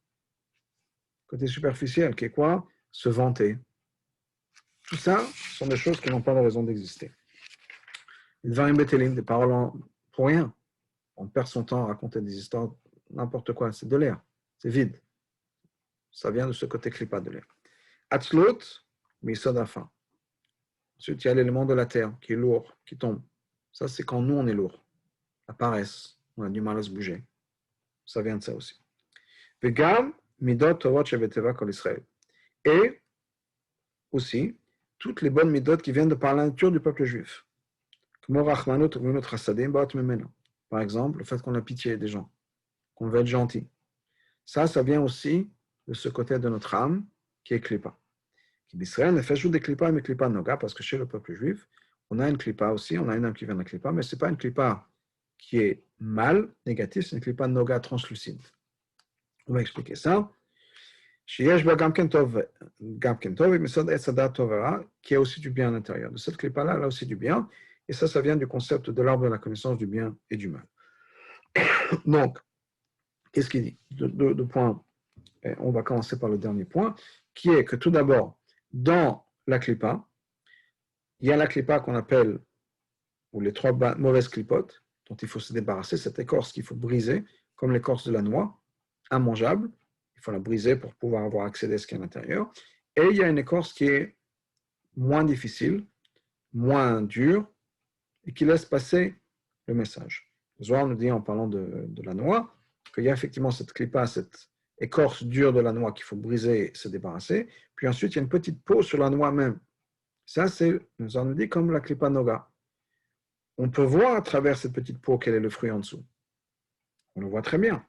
Speaker 1: Côté superficiel, qui est quoi? Se vanter. Tout ça sont des choses qui n'ont pas de raison d'exister. Des paroles pour rien. On perd son temps à raconter des histoires, n'importe quoi. C'est de l'air. C'est vide. Ça vient de ce côté clipat de l'air. Atzlut, misodafin. Ensuite, il y a l'élément de la terre qui est lourd, qui tombe. Ça, c'est quand nous, on est lourd. La paresse, on a du mal à se bouger. Ça vient de ça aussi. Vegam, midot torot shebeteva kol Israël. Et aussi, toutes les bonnes midot qui viennent de par la nature du peuple juif. Par exemple, le fait qu'on a pitié des gens, qu'on veut être gentil. Ça vient aussi de ce côté de notre âme qui est klipa. D'Israël, on fait jouer des klipas, mais klipa noga, parce que chez le peuple juif, on a une klipa aussi, on a une âme qui vient de la klipa, mais ce n'est pas une klipa qui est mal, négative, c'est une klipa noga translucide. On va expliquer ça. Qui a aussi du bien à l'intérieur. De cette klipa-là, elle a aussi du bien, et ça vient du concept de l'arbre de la connaissance du bien et du mal. Donc, qu'est-ce qu'il dit? Deux points. On va commencer par le dernier point, qui est que tout d'abord, dans la klipa, il y a la klipa qu'on appelle, ou les 3 mauvaises klipotes, dont il faut se débarrasser, cette écorce qu'il faut briser, comme l'écorce de la noix, immangeable. Il faut la briser pour pouvoir avoir accès à ce qui est à l'intérieur. Et il y a une écorce qui est moins difficile, moins dure, et qui laisse passer le message. Zohar nous dit, en parlant de la noix, qu'il y a effectivement cette klipa, cette écorce dure de la noix qu'il faut briser et se débarrasser. Puis ensuite, il y a une petite peau sur la noix même. Ça, c'est, Zohar nous dit, comme la klipa noga. On peut voir à travers cette petite peau quel est le fruit en dessous. On le voit très bien.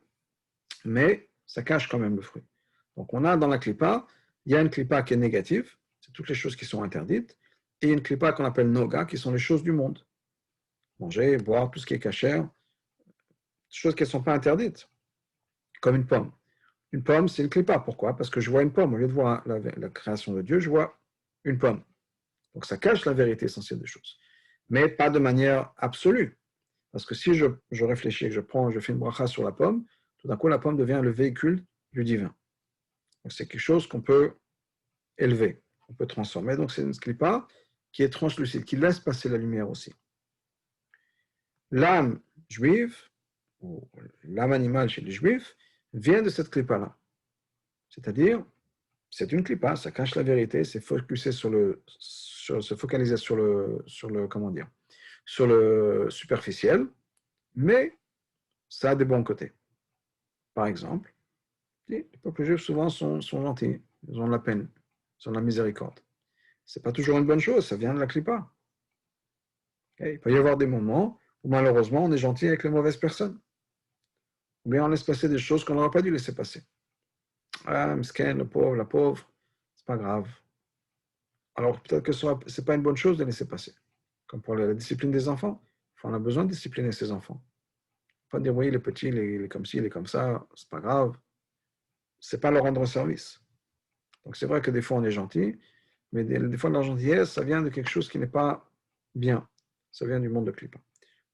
Speaker 1: Mais ça cache quand même le fruit. Donc on a dans la klipa, il y a une klipa qui est négative, c'est toutes les choses qui sont interdites, et une klipa qu'on appelle noga, qui sont les choses du monde. Manger, boire, tout ce qui est cachère, choses qui ne sont pas interdites, comme une pomme. Une pomme, c'est une klipa. Pourquoi? Parce que je vois une pomme. Au lieu de voir la création de Dieu, je vois une pomme. Donc ça cache la vérité essentielle des choses. Mais pas de manière absolue. Parce que si je réfléchis, je fais une bracha sur la pomme, tout d'un coup, la pomme devient le véhicule du divin. Donc, c'est quelque chose qu'on peut élever, on peut transformer. Donc, c'est une klipa qui est translucide, qui laisse passer la lumière aussi. L'âme juive, ou l'âme animale chez les juifs, vient de cette klipa-là. C'est-à-dire, c'est une klipa, ça cache la vérité, c'est focusé se focaliser sur le superficiel, mais ça a des bons côtés. Par exemple, les peuples juifs souvent sont gentils, ils ont de la peine, ils ont de la miséricorde. Ce n'est pas toujours une bonne chose, ça vient de la klipa. Okay? Il peut y avoir des moments où malheureusement on est gentil avec les mauvaises personnes. Ou bien on laisse passer des choses qu'on n'aurait pas dû laisser passer. Ah, misken, le pauvre, la pauvre, c'est pas grave. Alors peut-être que ce n'est pas une bonne chose de laisser passer. Comme pour la discipline des enfants. On a besoin de discipliner ses enfants. Pas dire oui, il est petit, il est comme ci, il est comme ça, c'est pas grave. c'est pas leur rendre service. Donc c'est vrai que des fois on est gentil, mais des fois la gentillesse, ça vient de quelque chose qui n'est pas bien. Ça vient du monde de Klippa.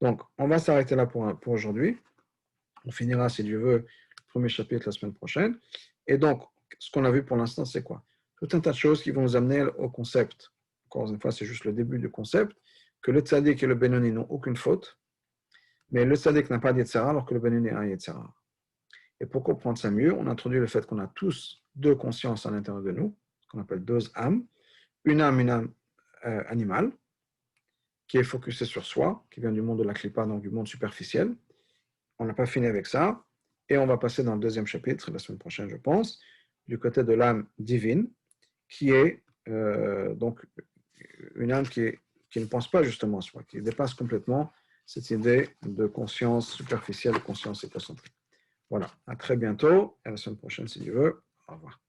Speaker 1: Donc on va s'arrêter là pour aujourd'hui. On finira, si Dieu veut, le premier chapitre la semaine prochaine. Et donc, ce qu'on a vu pour l'instant, c'est quoi? Tout un tas de choses qui vont nous amener au concept. Encore une fois, c'est juste le début du concept, que le tzaddik et le benoni n'ont aucune faute, mais le tzaddik n'a pas d'yetzara alors que le benoni a un yetzara. Et pour comprendre ça mieux, on introduit le fait qu'on a tous deux consciences à l'intérieur de nous, ce qu'on appelle deux âmes. Une âme animale, qui est focusée sur soi, qui vient du monde de la Klippa, donc du monde superficiel. On n'a pas fini avec ça, et on va passer dans le deuxième chapitre, la semaine prochaine, je pense, du côté de l'âme divine, qui est donc une âme qui ne pense pas justement à soi, qui dépasse complètement cette idée de conscience superficielle, de conscience égocentrique. Voilà, à très bientôt, à la semaine prochaine si Dieu veut. Au revoir.